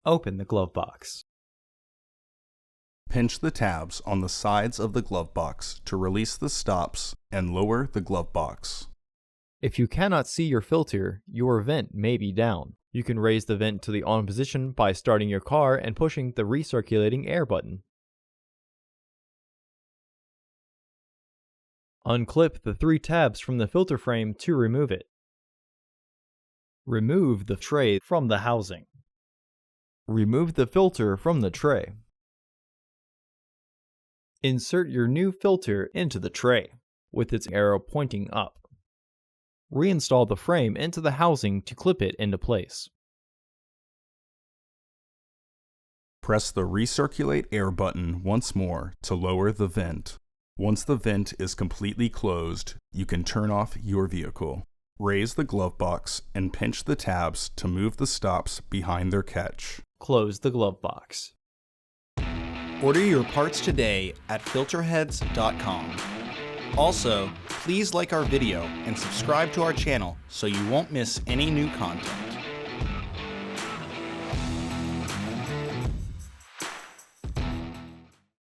Open the glove box. Pinch the tabs on the sides of the glove box to release the stops and lower the glove box. If you cannot see your filter, your vent may be down. You can raise the vent to the on position by starting your car and pushing the recirculating air button. Unclip the 3 tabs from the filter frame to remove it. Remove the tray from the housing. Remove the filter from the tray. Insert your new filter into the tray, with its arrow pointing up. Reinstall the frame into the housing to clip it into place. Press the Recirculate Air button once more to lower the vent. Once the vent is completely closed, you can turn off your vehicle. Raise the glove box and pinch the tabs to move the stops behind their catch. Close the glove box. Order your parts today at filterheads.com. Also, please like our video and subscribe to our channel so you won't miss any new content.